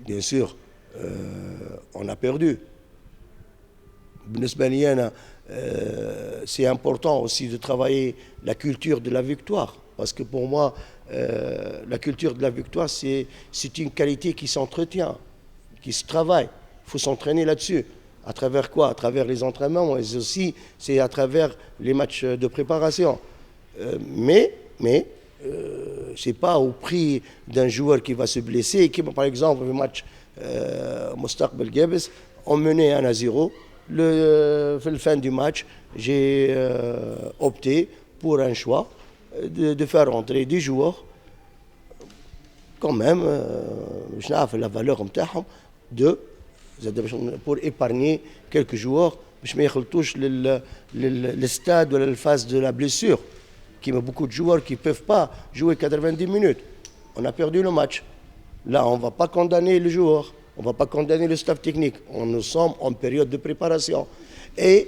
bien sûr, on a perdu. C'est important aussi de travailler la culture de la victoire. Parce que pour moi, la culture de la victoire, c'est une qualité qui s'entretient, qui se travaille. Il faut s'entraîner là-dessus. À travers quoi? À travers les entraînements, mais aussi c'est à travers les matchs de préparation. Mais c'est pas au prix d'un joueur qui va se blesser. Qui, par exemple, le match Mustaqbal Gebes, on menait 1-0. À la fin du match, j'ai opté pour un choix de faire entrer des joueurs quand même, je n'ai la valeur de pour épargner quelques joueurs باش ما يخلطوش للستاد ولا الفاز de la blessure. Qui a beaucoup de joueurs qui ne peuvent pas jouer 90 minutes. On a perdu le match. Là, on ne va pas condamner le joueur, on ne va pas condamner le staff technique. Nous sommes en période de préparation. Et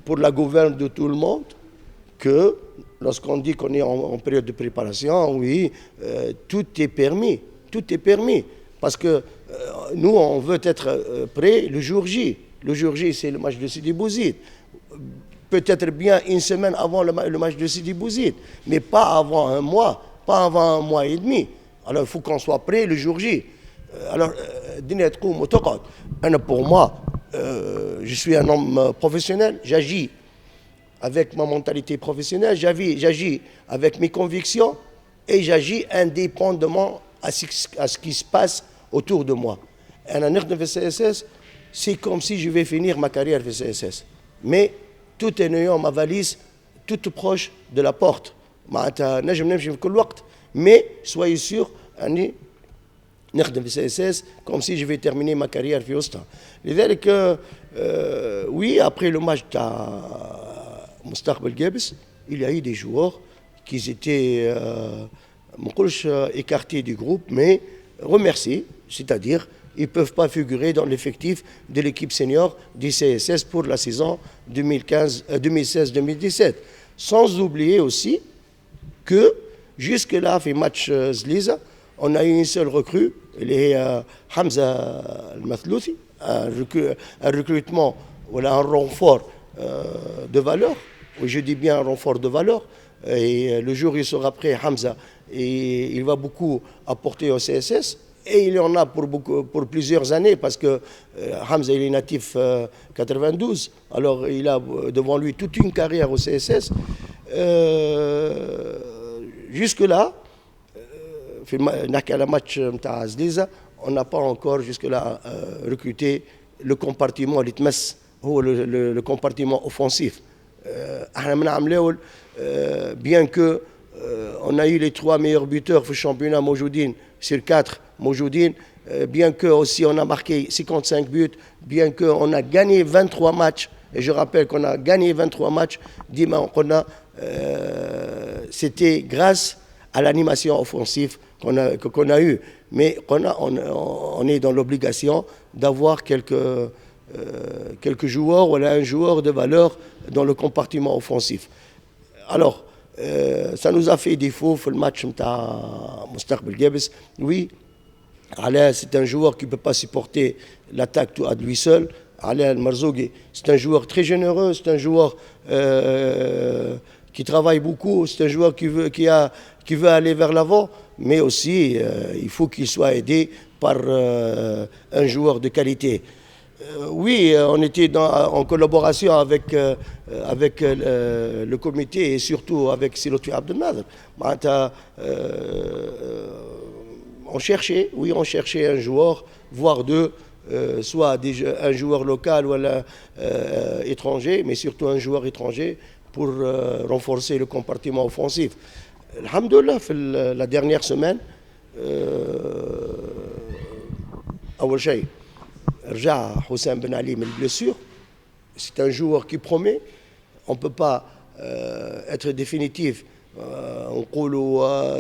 pour la gouverne de tout le monde, que lorsqu'on dit qu'on est en période de préparation, oui, tout est permis. Tout est permis. Parce que nous, on veut être prêts le jour J. Le jour J, c'est le match de Sidi Bouzid. Peut-être bien une semaine avant le match de Sidi Bouzid, mais pas avant un mois, pas avant un mois et demi. Alors il faut qu'on soit prêt le jour J. Alors, pour moi, je suis un homme professionnel, j'agis avec ma mentalité professionnelle, j'agis avec mes convictions et j'agis indépendamment à ce qui se passe autour de moi. C'est comme si je vais finir ma carrière au CSS. Mais tout en ayant ma valise toute proche de la porte. Mais soyez sûr, comme si je vais terminer ma carrière في وسطها. لذلك oui, après le match de Mustaqbal Gebes, il y a eu des joueurs qui étaient écartés du groupe, mais remerciés, c'est-à-dire ils ne peuvent pas figurer dans l'effectif de l'équipe senior du CSS pour la saison 2016-2017. Sans oublier aussi que jusque-là, fait match Zliza, on a eu une seule recrue, Hamza Al-Mathlouthi, un recrutement, voilà, un renfort de valeur. Je dis bien un renfort de valeur. Et le jour où il sera prêt, Hamza, et il va beaucoup apporter au CSS. Et il y en a pour plusieurs années, parce que Hamza il est natif 92, alors il a devant lui toute une carrière au CSS. Jusque-là, match on n'a pas encore jusque-là recruté le compartiment le compartiment offensif. Bien que on a eu les 3 meilleurs buteurs du championnat Moujoudine sur 4 Moujoudine, bien que aussi on a marqué 55 buts, bien qu'on a gagné 23 matchs, et je rappelle qu'on a gagné 23 matchs, c'était grâce à l'animation offensive qu'on a eue. Mais on est dans l'obligation d'avoir quelques joueurs, voilà, un joueur de valeur dans le compartiment offensif. Alors, ça nous a fait défaut pour le match de Mustaqbal Gebes. Oui, Alain, c'est un joueur qui ne peut pas supporter l'attaque à lui seul. Alain Al-Marzoughi, c'est un joueur très généreux, c'est un joueur qui travaille beaucoup, c'est un joueur qui veut aller vers l'avant, mais aussi il faut qu'il soit aidé par un joueur de qualité. Oui, on était en collaboration avec le comité et surtout avec Silotou Abdelnader. On cherchait un joueur, voire deux, soit un joueur local ou étranger, mais surtout un joueur étranger pour renforcer le compartiment offensif. Alhamdoulilah, la dernière semaine, أول شيء رجع حسام بن علي من البلessure. C'est un joueur qui promet. On ne peut pas être définitif.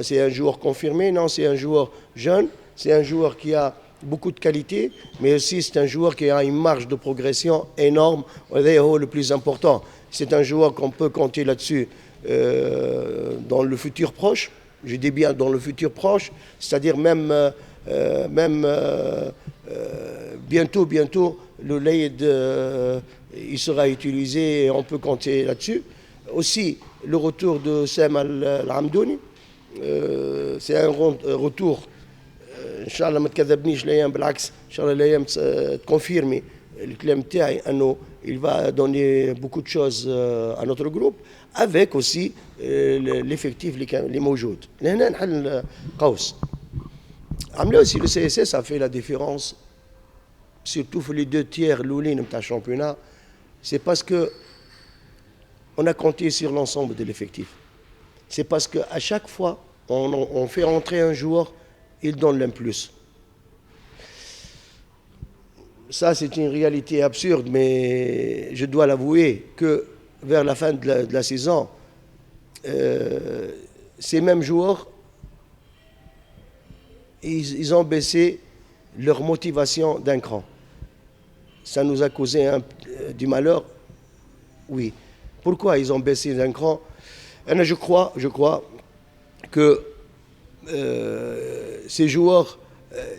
C'est un joueur confirmé. Non, c'est un joueur jeune. C'est un joueur qui a beaucoup de qualité. Mais aussi, c'est un joueur qui a une marge de progression énorme. Le plus important. C'est un joueur qu'on peut compter là-dessus dans le futur proche. Je dis bien dans le futur proche. C'est-à-dire même Bientôt, le laïd il sera utilisé et on peut compter là-dessus. Aussi, le retour de Sam Al-Amdouni, c'est un retour, Inch'Allah, ما تكذبنيش الايام بالعكس ان شاء الله الايام تكونفيرمي الكلام تاعي انه il va donner beaucoup de choses à notre groupe avec aussi l'effectif اللي موجود. لهنا نحل قوس. عملوا aussi le CSS a fait la différence surtout pour les 2 tiers الاولين نتاع الشامبيونات. C'est parce que on a compté sur l'ensemble de l'effectif. C'est parce qu'à chaque fois on fait entrer un joueur, il donne l'un plus. Ça, c'est une réalité absurde, mais je dois l'avouer que vers la fin de la saison, ces mêmes joueurs, ils ont baissé leur motivation d'un cran. Ça nous a causé du malheur, oui. Pourquoi ils ont baissé d'un cran? Je crois que ces joueurs,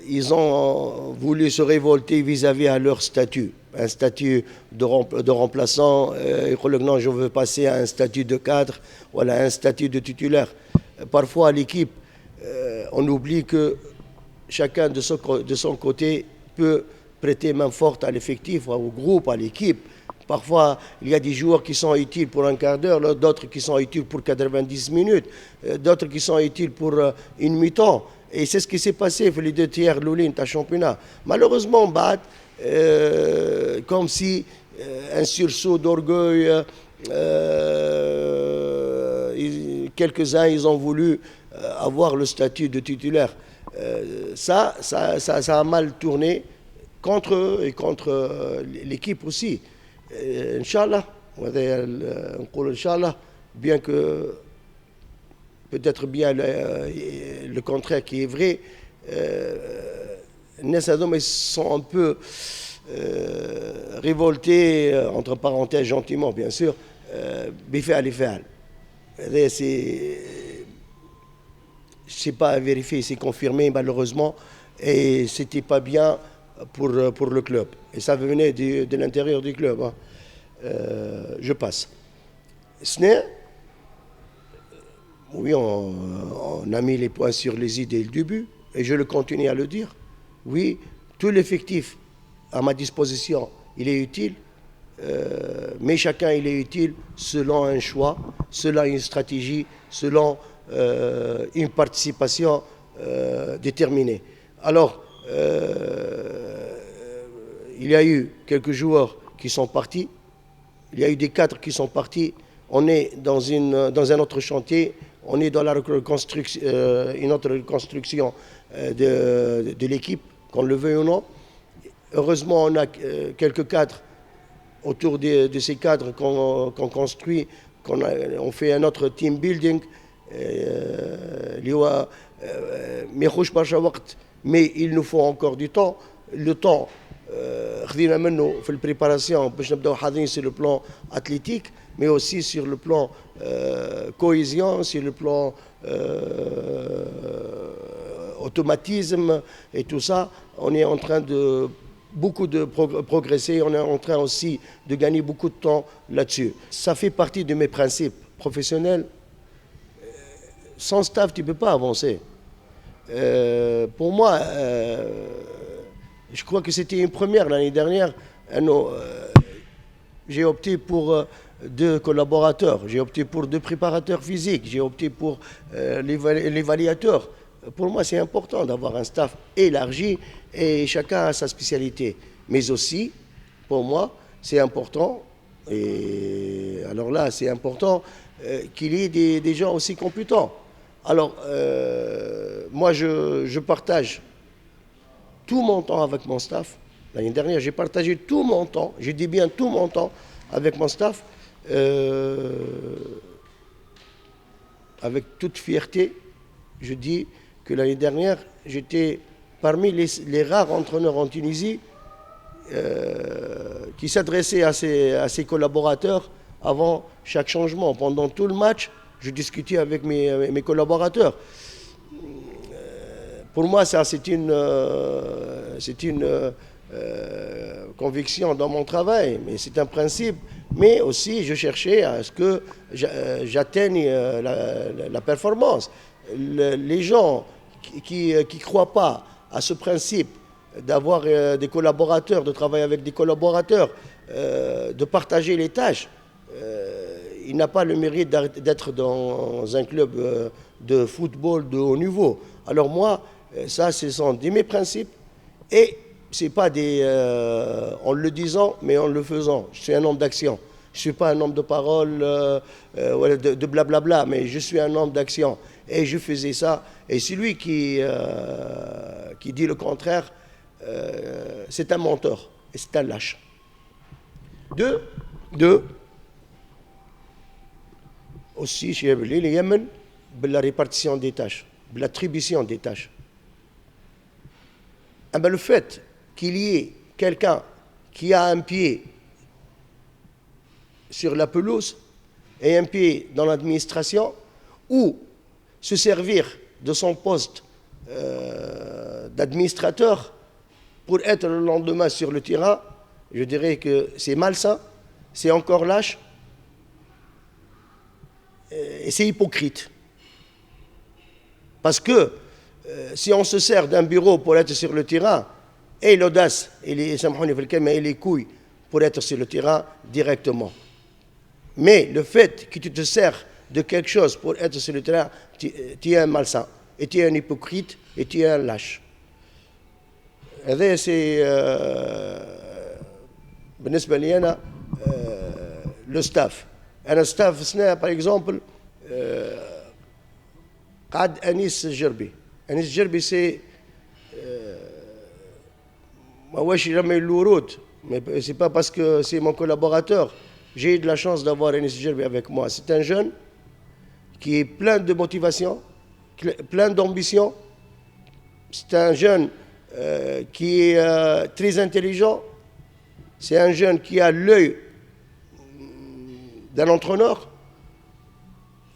ils ont voulu se révolter vis-à-vis à leur statut. Un statut de remplaçant, non, je veux passer à un statut de cadre, voilà, un statut de titulaire. Parfois, à l'équipe, on oublie que chacun de son côté peut prêter main forte à l'effectif, au groupe, à l'équipe. Parfois, il y a des joueurs qui sont utiles pour un quart d'heure, d'autres qui sont utiles pour 90 minutes, d'autres qui sont utiles pour une mi-temps. Et c'est ce qui s'est passé pour les 2 tiers l'Oulin à championnat. Malheureusement, comme si un sursaut d'orgueil, quelques-uns, ils ont voulu avoir le statut de titulaire. Ça a mal tourné contre eux et contre l'équipe aussi. Inch'Allah, bien que peut-être bien le contraire qui est vrai, ils sont un peu révoltés, entre parenthèses gentiment bien sûr, c'est pas à vérifier, c'est confirmé malheureusement, et c'était pas bien pour le club. Et ça venait de l'intérieur du club. Hein. Je passe. Sné, oui, on a mis les points sur les i dès le début, et je le continue à le dire. Oui, tout l'effectif à ma disposition, il est utile, mais chacun il est utile selon un choix, selon une stratégie, selon une participation déterminée. Alors, il y a eu quelques joueurs qui sont partis, il y a eu des cadres qui sont partis. On est dans un autre chantier, on est dans une autre reconstruction de l'équipe, qu'on le veuille ou non. Heureusement, on a quelques cadres autour de ces cadres qu'on construit, on fait un autre team building. Mais il nous faut encore du temps. Le temps, خذينا منه في البريباراسيون باش نبداو حاضرين sur le plan athlétique, mais aussi sur le plan cohésion, sur le plan automatisme et tout ça. On est en train de beaucoup de progresser, on est en train aussi de gagner beaucoup de temps là-dessus. Ça fait partie de mes principes professionnels. Sans staff, tu ne peux pas avancer. Pour moi, je crois que c'était une première l'année dernière. J'ai opté pour 2 collaborateurs, j'ai opté pour 2 préparateurs physiques, j'ai opté pour l'évaluateur. Pour moi, c'est important d'avoir un staff élargi et chacun a sa spécialité. Mais aussi, pour moi, c'est important, et alors là, c'est important qu'il y ait des gens aussi compétents. Alors, moi, je partage tout mon temps avec mon staff. L'année dernière, j'ai partagé tout mon temps, je dis bien tout mon temps avec mon staff, avec toute fierté. Je dis que l'année dernière, j'étais parmi les rares entraîneurs en Tunisie qui s'adressaient à ses collaborateurs avant chaque changement. Pendant tout le match, je discutais avec mes collaborateurs. pour moi, ça, c'est une conviction dans mon travail, mais c'est un principe. Mais aussi, je cherchais à ce que j'atteigne la performance. Les gens qui ne croient pas à ce principe d'avoir des collaborateurs, de travailler avec des collaborateurs, de partager les tâches, il n'a pas le mérite d'être dans un club de football de haut niveau. Alors moi, ça, ce sont mes principes, et ce n'est pas en le disant, mais en le faisant. Je suis un homme d'action. Je ne suis pas un homme de parole, de blablabla, mais je suis un homme d'action. Et je faisais ça. Et celui qui dit le contraire, c'est un menteur et c'est un lâche. Deux, aussi, chez Abdelil, le Yémen, la répartition des tâches, l'attribution des tâches. Ah ben, le fait qu'il y ait quelqu'un qui a un pied sur la pelouse et un pied dans l'administration, ou se servir de son poste d'administrateur pour être le lendemain sur le terrain, je dirais que c'est malsain, c'est encore lâche et c'est hypocrite. Parce que si on se sert d'un bureau pour être sur le terrain, et l'audace et les couilles pour être sur le terrain directement. Mais le fait que tu te sers de quelque chose pour être sur le terrain, tu es un malsain, et tu es un hypocrite, et tu es un lâche. C'est le staff. Un staff, par exemple, Anis Gerbi. Anis Gerbi, c'est... Moi, je n'ai jamais eu l'ouroute, mais ce n'est pas parce que c'est mon collaborateur. J'ai eu de la chance d'avoir Anis Gerbi avec moi. C'est un jeune qui est plein de motivation, plein d'ambition. C'est un jeune qui est très intelligent. C'est un jeune qui a l'œil d'un entraîneur.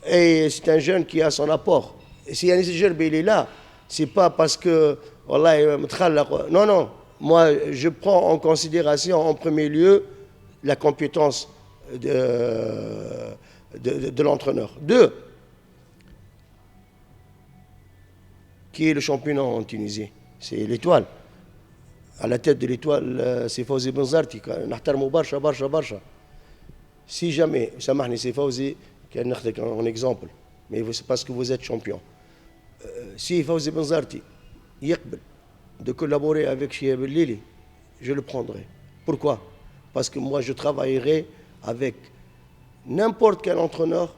Et c'est un jeune qui a son apport. Et si Anis Gerbi il est là, c'est pas parce que... Non, non. Moi, je prends en considération en premier lieu la compétence de l'entraîneur. Deux, qui est le champion en Tunisie? C'est l'Étoile. À la tête de l'Étoile, c'est Fawzi Benzarti. Si jamais, c'est Fawzi qui est un exemple, mais c'est parce que vous êtes champion. Si Fawzi Benzarti يقبل de collaborer avec Chihab El-Lili, je le prendrai. Pourquoi? Parce que moi, je travaillerai avec n'importe quel entraîneur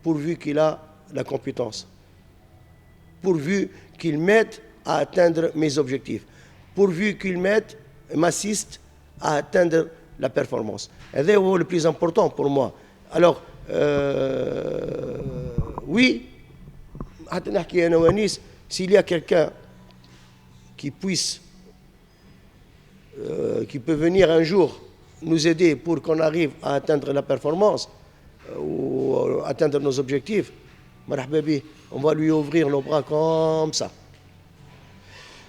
pourvu qu'il a la compétence, pourvu qu'il m'aide à atteindre mes objectifs, pourvu qu'il m'assiste à atteindre la performance. Et c'est le plus important pour moi. Alors, oui, s'il y a quelqu'un qui peut venir un jour nous aider pour qu'on arrive à atteindre la performance ou atteindre nos objectifs, on va lui ouvrir nos bras comme ça.